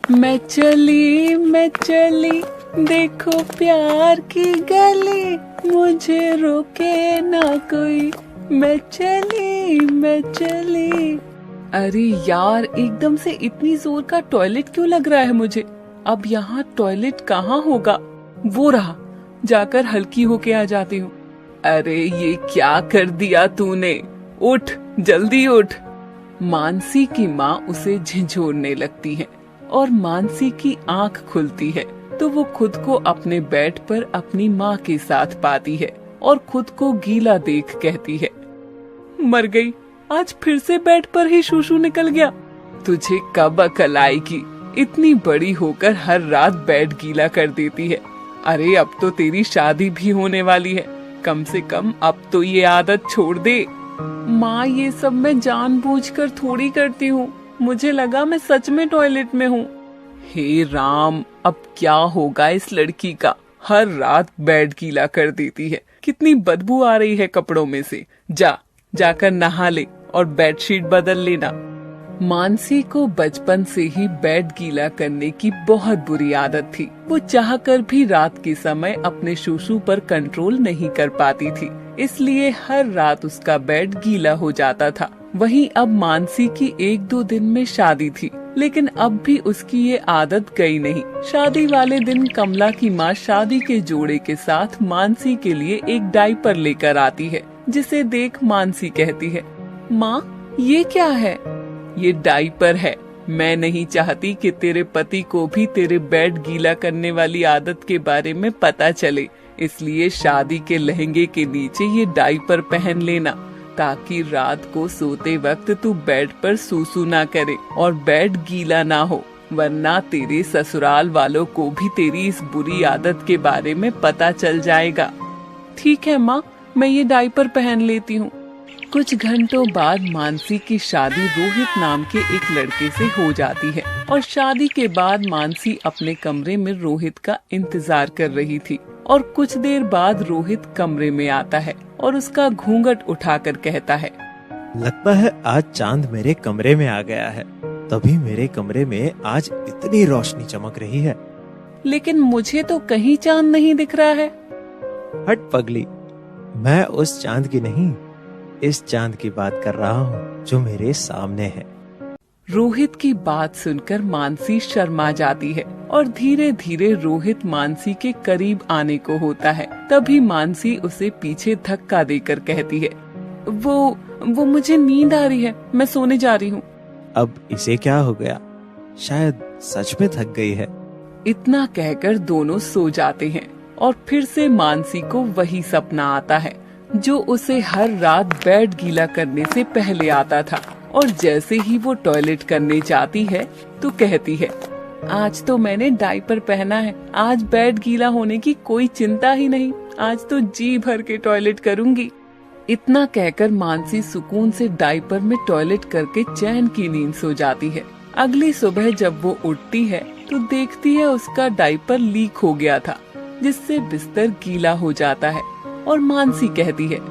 मैं चली देखो प्यार की गली, मुझे रोके ना कोई, मैं चली। अरे यार, एकदम से इतनी जोर का टॉयलेट क्यों लग रहा है मुझे? अब यहाँ टॉयलेट कहाँ होगा? वो रहा, जाकर हल्की होके आ जाती हूँ। अरे ये क्या कर दिया तूने? उठ, जल्दी उठ। मानसी की माँ उसे झिझोड़ने लगती है और मानसी की आंख खुलती है तो वो खुद को अपने बेड पर अपनी माँ के साथ पाती है और खुद को गीला देख कहती है, मर गई, आज फिर से बेड पर ही शूशू निकल गया। तुझे कब अकल आएगी? इतनी बड़ी होकर हर रात बेड गीला कर देती है। अरे अब तो तेरी शादी भी होने वाली है, कम से कम अब तो ये आदत छोड़ दे। माँ, ये सब मैं जानबूझकर थोड़ी करती हूँ, मुझे लगा मैं सच में टॉयलेट में हूँ। हे राम, अब क्या होगा इस लड़की का? हर रात बेड गीला कर देती है, कितनी बदबू आ रही है कपड़ों में से। जाकर नहा ले और बेडशीट बदल लेना। मानसी को बचपन से ही बेड गीला करने की बहुत बुरी आदत थी। वो चाहकर भी रात के समय अपने शूशू पर कंट्रोल नहीं कर पाती थी, इसलिए हर रात उसका बेड गीला हो जाता था। वहीं अब मानसी की 1-2 दिन में शादी थी, लेकिन अब भी उसकी ये आदत गई नहीं। शादी वाले दिन कमला की माँ शादी के जोड़े के साथ मानसी के लिए एक डायपर लेकर आती है, जिसे देख मानसी कहती है, माँ ये क्या है? ये डायपर है। मैं नहीं चाहती कि तेरे पति को भी तेरे बेड गीला करने वाली आदत के बारे में पता चले, इसलिए शादी के लहंगे के नीचे ये डायपर पहन लेना, ताकि रात को सोते वक्त तू बेड पर सूसू ना करे और बेड गीला ना हो, वरना तेरे ससुराल वालों को भी तेरी इस बुरी आदत के बारे में पता चल जाएगा। ठीक है माँ, मैं ये डायपर पहन लेती हूँ। कुछ घंटों बाद मानसी की शादी रोहित नाम के एक लड़के से हो जाती है और शादी के बाद मानसी अपने कमरे में रोहित का इंतजार कर रही थी और कुछ देर बाद रोहित कमरे में आता है और उसका घूंघट उठाकर कहता है, लगता है आज चांद मेरे कमरे में आ गया है, तभी मेरे कमरे में आज इतनी रोशनी चमक रही है। लेकिन मुझे तो कहीं चांद नहीं दिख रहा है। हट पगली, मैं उस चांद की नहीं, इस चांद की बात कर रहा हूँ जो मेरे सामने है। रोहित की बात सुनकर मानसी शर्मा जाती है और धीरे धीरे रोहित मानसी के करीब आने को होता है। तभी मानसी उसे पीछे धक्का देकर कहती है, वो मुझे नींद आ रही है, मैं सोने जा रही हूँ। अब इसे क्या हो गया? शायद सच में थक गई है। इतना कहकर दोनों सो जाते हैं और फिर से मानसी को वही सपना आता है जो उसे हर रात बेड गीला करने से पहले आता था। और जैसे ही वो टॉयलेट करने जाती है तो कहती है, आज तो मैंने डायपर पहना है, आज बेड गीला होने की कोई चिंता ही नहीं, आज तो जी भर के टॉयलेट करूंगी। इतना कहकर मानसी सुकून से डायपर में टॉयलेट करके चैन की नींद सो जाती है। अगली सुबह जब वो उठती है तो देखती है उसका डायपर लीक हो गया था, जिससे बिस्तर गीला हो जाता है और मानसी कहती है,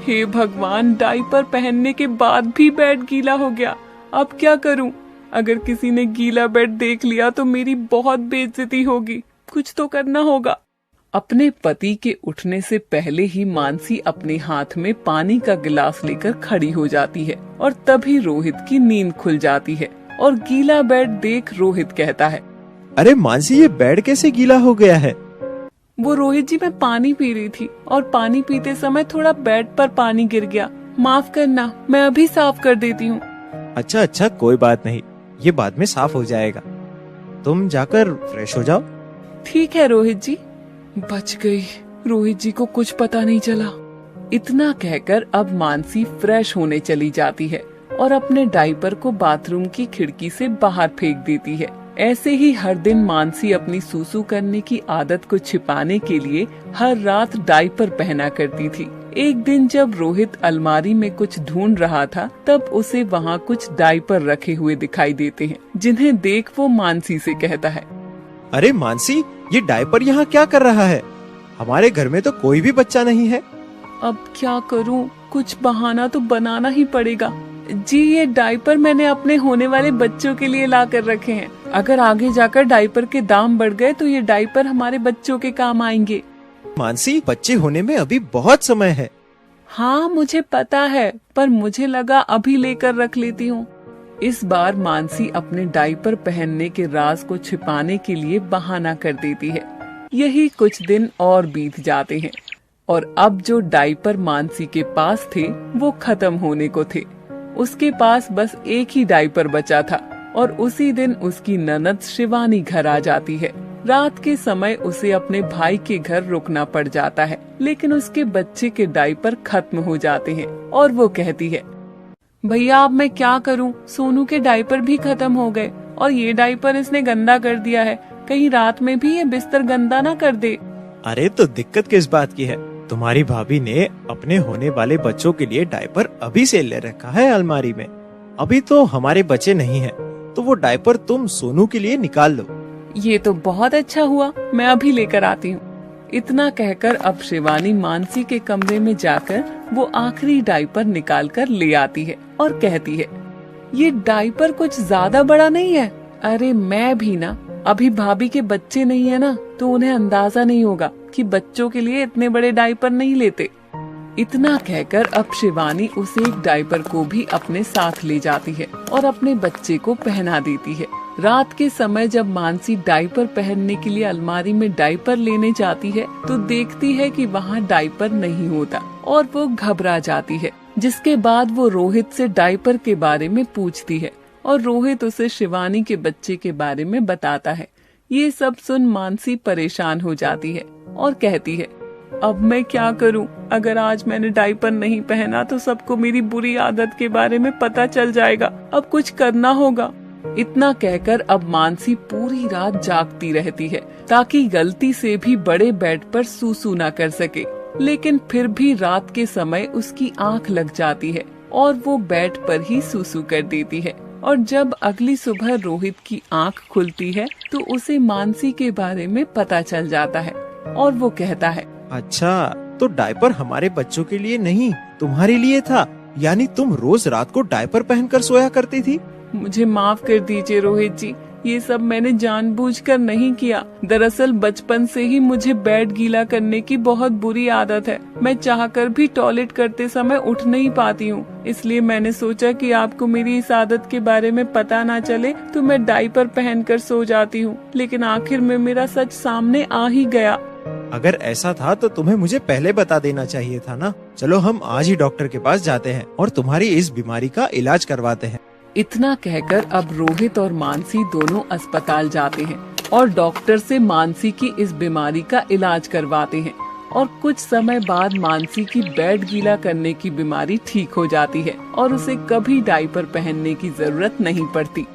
हे भगवान, डायपर पहनने के बाद भी बेड गीला हो गया, अब क्या करूं? अगर किसी ने गीला बेड देख लिया तो मेरी बहुत बेइज्जती होगी, कुछ तो करना होगा। अपने पति के उठने से पहले ही मानसी अपने हाथ में पानी का गिलास लेकर खड़ी हो जाती है और तभी रोहित की नींद खुल जाती है और गीला बेड देख रोहित कहता है, अरे मानसी, ये बेड कैसे गीला हो गया है? वो रोहित जी, मैं पानी पी रही थी और पानी पीते समय थोड़ा बेड पर पानी गिर गया, माफ करना, मैं अभी साफ कर देती हूँ। अच्छा, कोई बात नहीं, ये बाद में साफ हो जाएगा, तुम जाकर फ्रेश हो जाओ। ठीक है रोहित जी। बच गई, रोहित जी को कुछ पता नहीं चला। इतना कहकर अब मानसी फ्रेश होने चली जाती है और अपने डायपर को बाथरूम की खिड़की से बाहर फेंक देती है। ऐसे ही हर दिन मानसी अपनी सूसू करने की आदत को छिपाने के लिए हर रात डायपर पहना करती थी। एक दिन जब रोहित अलमारी में कुछ ढूंढ रहा था, तब उसे वहाँ कुछ डायपर रखे हुए दिखाई देते हैं, जिन्हें देख वो मानसी से कहता है, अरे मानसी, ये डायपर यहाँ क्या कर रहा है? हमारे घर में तो कोई भी बच्चा नहीं है। अब क्या करूँ, कुछ बहाना तो बनाना ही पड़ेगा। जी ये डायपर मैंने अपने होने वाले बच्चों के लिए ला कर रखे हैं। अगर आगे जाकर डायपर के दाम बढ़ गए तो ये डायपर हमारे बच्चों के काम आएंगे। मानसी, बच्चे होने में अभी बहुत समय है। हाँ मुझे पता है, पर मुझे लगा अभी लेकर रख लेती हूँ। इस बार मानसी अपने डायपर पहनने के राज को छिपाने के लिए बहाना कर देती है। यही कुछ दिन और बीत जाते हैं और अब जो डायपर मानसी के पास थे वो खत्म होने को थे। उसके पास बस एक ही डायपर बचा था और उसी दिन उसकी ननद शिवानी घर आ जाती है। रात के समय उसे अपने भाई के घर रुकना पड़ जाता है, लेकिन उसके बच्चे के डायपर खत्म हो जाते हैं और वो कहती है, भैया अब मैं क्या करूं, सोनू के डायपर भी खत्म हो गए और ये डायपर इसने गंदा कर दिया है, कहीं रात में भी ये बिस्तर गंदा ना कर दे। अरे तो दिक्कत किस बात की है? तुम्हारी भाभी ने अपने होने वाले बच्चों के लिए डायपर अभी से ले रखा है अलमारी में। अभी तो हमारे बच्चे नहीं हैं, तो वो डायपर तुम सोनू के लिए निकाल लो। ये तो बहुत अच्छा हुआ, मैं अभी लेकर आती हूँ। इतना कहकर अब शिवानी मानसी के कमरे में जाकर वो आखिरी डायपर निकाल कर ले आती है और कहती है, ये डायपर कुछ ज्यादा बड़ा नहीं है। अरे मैं भी ना, अभी भाभी के बच्चे नहीं है ना, तो उन्हें अंदाजा नहीं होगा कि बच्चों के लिए इतने बड़े डायपर नहीं लेते। इतना कहकर अब शिवानी उस एक डायपर को भी अपने साथ ले जाती है और अपने बच्चे को पहना देती है। रात के समय जब मानसी डायपर पहनने के लिए अलमारी में डायपर लेने जाती है तो देखती है कि वहाँ डायपर नहीं होता और वो घबरा जाती है। जिसके बाद वो रोहित से डायपर के बारे में पूछती है और रोहित उसे शिवानी के बच्चे के बारे में बताता है। ये सब सुन मानसी परेशान हो जाती है और कहती है, अब मैं क्या करूं? अगर आज मैंने डायपर नहीं पहना तो सबको मेरी बुरी आदत के बारे में पता चल जाएगा। अब कुछ करना होगा। इतना कहकर अब मानसी पूरी रात जागती रहती है ताकि गलती से भी बड़े बेड पर सूसू ना कर सके। लेकिन फिर भी रात के समय उसकी आंख लग जाती है और वो बेड पर ही सूसू कर देती है। और जब अगली सुबह रोहित की आंख खुलती है तो उसे मानसी के बारे में पता चल जाता है और वो कहता है, अच्छा तो डायपर हमारे बच्चों के लिए नहीं तुम्हारे लिए था, यानी तुम रोज रात को डायपर पहनकर सोया करती थी। मुझे माफ कर दीजिए रोहित जी, ये सब मैंने जानबूझकर नहीं किया। दरअसल बचपन से ही मुझे बेड गीला करने की बहुत बुरी आदत है। मैं चाहकर भी टॉयलेट करते समय उठ नहीं पाती हूँ, इसलिए मैंने सोचा कि आपको मेरी इस आदत के बारे में पता ना चले तो मैं डायपर पहनकर सो जाती हूँ। लेकिन आखिर में मेरा सच सामने आ ही गया। अगर ऐसा था तो तुम्हें मुझे पहले बता देना चाहिए था ना। चलो हम आज ही डॉक्टर के पास जाते हैं और तुम्हारी इस बीमारी का इलाज करवाते हैं। इतना कहकर अब रोहित और मानसी दोनों अस्पताल जाते हैं और डॉक्टर से मानसी की इस बीमारी का इलाज करवाते हैं और कुछ समय बाद मानसी की बेड गीला करने की बीमारी ठीक हो जाती है और उसे कभी डायपर पहनने की जरूरत नहीं पड़ती।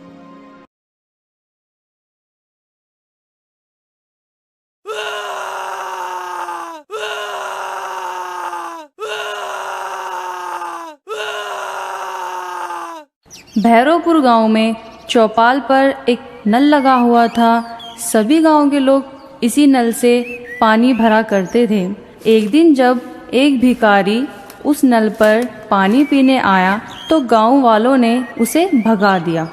भैरवपुर गांव में चौपाल पर एक नल लगा हुआ था। सभी गांव के लोग इसी नल से पानी भरा करते थे। एक दिन जब एक भिखारी उस नल पर पानी पीने आया तो गांव वालों ने उसे भगा दिया।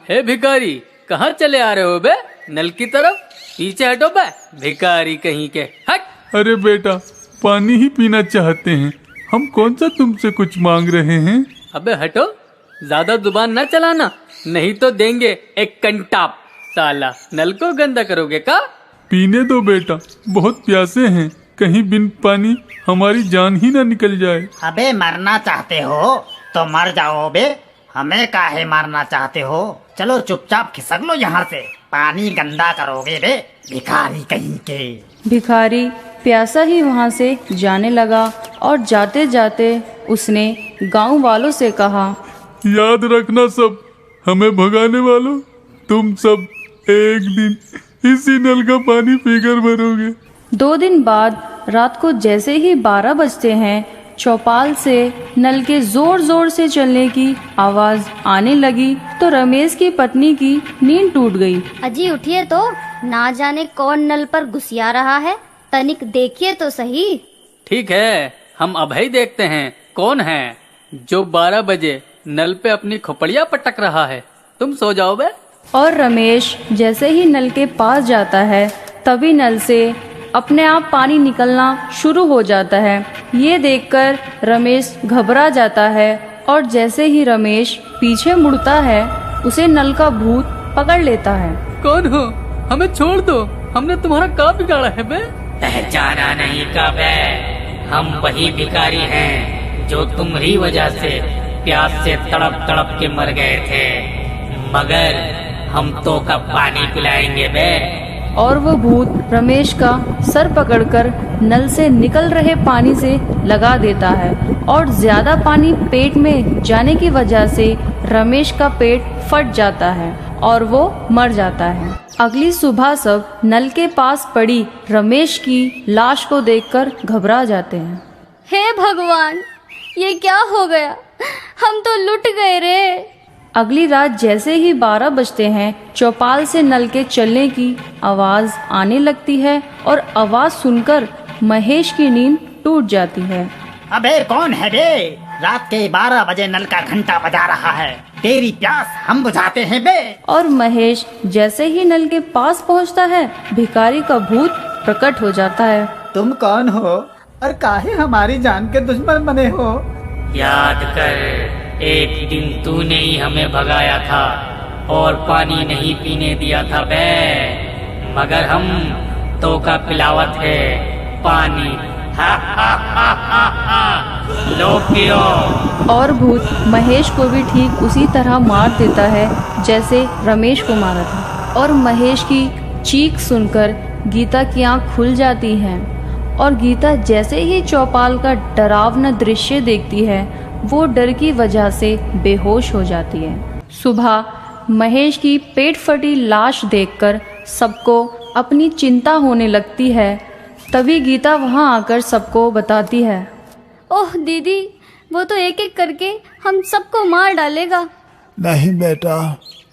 हे भिखारी, कहाँ चले आ रहे हो बे? नल की तरफ पीछे हटो बे, भिखारी कहीं के, हट। अरे बेटा, पानी ही पीना चाहते हैं, हम कौन सा तुमसे कुछ मांग रहे हैं। अबे हटो, ज्यादा जुबान न चलाना, नहीं तो देंगे एक कंटाप। साला नल को गंदा करोगे का? पीने दो बेटा, बहुत प्यासे हैं, कहीं बिन पानी हमारी जान ही ना निकल जाए। अबे मरना चाहते हो तो मर जाओ बे, हमें काहे मारना चाहते हो? चलो चुपचाप खिसक लो यहाँ से, पानी गंदा करोगे बे, भिखारी कहीं के। भिखारी प्यासा ही वहाँ से जाने लगा और जाते जाते उसने गांव वालों से कहा, याद रखना सब, हमें भगाने वालों, तुम सब एक दिन इसी नल का पानी पीकर मरोगे। 2 दिन बाद रात को जैसे ही 12 बजते हैं, चौपाल से नल के जोर जोर से चलने की आवाज आने लगी तो रमेश की पत्नी की नींद टूट गई। अजी उठिए तो, ना जाने कौन नल पर घुसिया रहा है, तनिक देखिए तो सही। ठीक है, हम अब ही देखते हैं कौन है जो 12 बजे नल पे अपनी खोपड़ियाँ पटक रहा है। तुम सो जाओ बे। और रमेश जैसे ही नल के पास जाता है तभी नल से अपने आप पानी निकलना शुरू हो जाता है। ये देखकर रमेश घबरा जाता है और जैसे ही रमेश पीछे मुड़ता है उसे नल का भूत पकड़ लेता है। कौन हो? हमें छोड़ दो, हमने तुम्हारा क्या बिगाड़ा है बे? पहचाना नहीं का बे? हम वही भिखारी हैं जो तुम्हारी वजह से प्यास से तड़प तड़प के मर गए थे, मगर हम तो कब पानी पिलाएंगे बे। और वो भूत रमेश का सर पकड़कर नल से निकल रहे पानी से लगा देता है और ज्यादा पानी पेट में जाने की वजह से रमेश का पेट फट जाता है और वो मर जाता है। अगली सुबह सब नल के पास पड़ी रमेश की लाश को देखकर घबरा जाते हैं। हे भगवान, ये क्या हो गया? हम तो लुट गए रे। अगली रात जैसे ही 12 बजते हैं चौपाल से नल के चलने की आवाज आने लगती है और आवाज सुनकर महेश की नींद टूट जाती है। अबे कौन है बे? रात के 12 बजे नल का घंटा बजा रहा है। तेरी प्यास हम बुझाते हैं बे। और महेश जैसे ही नल के पास पहुंचता है भिखारी का भूत प्रकट हो जाता है। तुम कौन हो और काहे हमारी जान के दुश्मन बने हो? याद कर, एक दिन तूने ही हमें भगाया था और पानी नहीं पीने दिया था बे, मगर हम तो का पिलावत है पानी। हा हा हा हा हा। लो पियो। और भूत महेश को भी ठीक उसी तरह मार देता है जैसे रमेश को मारा था। और महेश की चीख सुनकर गीता की आंख खुल जाती है और गीता जैसे ही चौपाल का डरावना दृश्य देखती है वो डर की वजह से बेहोश हो जाती है। सुबह महेश की पेट फटी लाश देखकर सबको अपनी चिंता होने लगती है। तभी गीता वहां आकर सबको बताती है। ओह दीदी, वो तो एक एक करके हम सबको मार डालेगा। नहीं बेटा,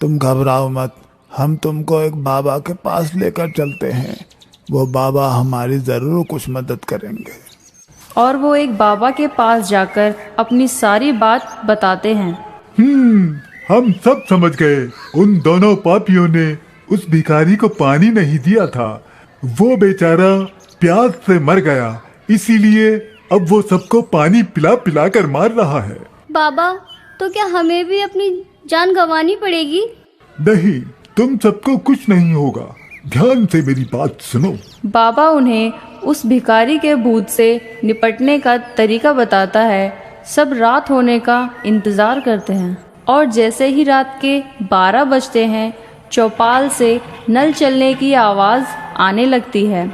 तुम घबराओ मत, हम तुमको एक बाबा के पास लेकर चलते हैं। वो बाबा हमारी जरूर कुछ मदद करेंगे। और वो एक बाबा के पास जाकर अपनी सारी बात बताते हैं। हम सब समझ गए। उन दोनों पापियों ने उस भिखारी को पानी नहीं दिया था। वो बेचारा प्यास से मर गया, इसीलिए अब वो सबको पानी पिला पिला कर मार रहा है। बाबा, तो क्या हमें भी अपनी जान गंवानी पड़ेगी? नहीं, तुम सबको कुछ नहीं होगा। ध्यान से मेरी बात सुनो। बाबा उन्हें उस भिखारी के भूत से निपटने का तरीका बताता है। सब रात होने का इंतजार करते हैं और जैसे ही रात के 12 बजते हैं चौपाल से नल चलने की आवाज आने लगती है।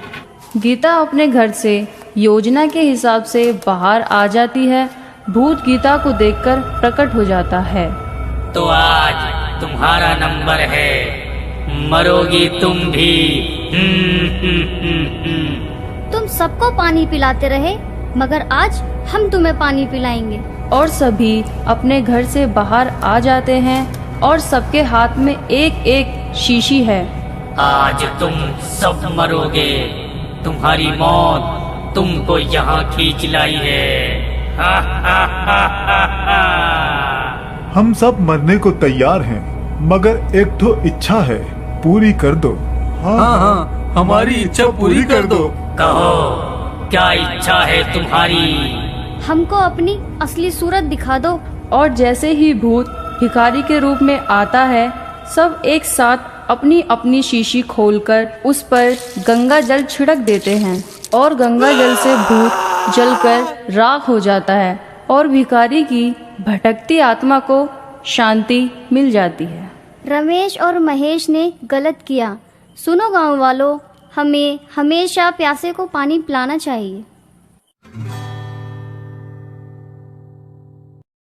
गीता अपने घर से योजना के हिसाब से बाहर आ जाती है। भूत गीता को देखकर प्रकट हो जाता है। तो आज तुम्हारा नंबर है, मरोगी तुम भी। तुम सबको पानी पिलाते रहे, मगर आज हम तुम्हें पानी पिलाएंगे। और सभी अपने घर से बाहर आ जाते हैं और सबके हाथ में एक एक शीशी है। आज तुम सब मरोगे, तुम्हारी मौत तुमको यहाँ खींच लाई है। हा हा हा हा हा। हम सब मरने को तैयार हैं, मगर एक तो इच्छा है, पूरी कर दो। हाँ, हमारी इच्छा पूरी कर दो। कहो, क्या इच्छा है तुम्हारी? हमको अपनी असली सूरत दिखा दो। और जैसे ही भूत भिखारी के रूप में आता है सब एक साथ अपनी अपनी शीशी खोलकर उस पर गंगा जल छिड़क देते हैं और गंगा जल से भूत जलकर राख हो जाता है और भिखारी की भटकती आत्मा को शांति मिल जाती है। रमेश और महेश ने गलत किया। सुनो गांव वालों, हमें हमेशा प्यासे को पानी पिलाना चाहिए।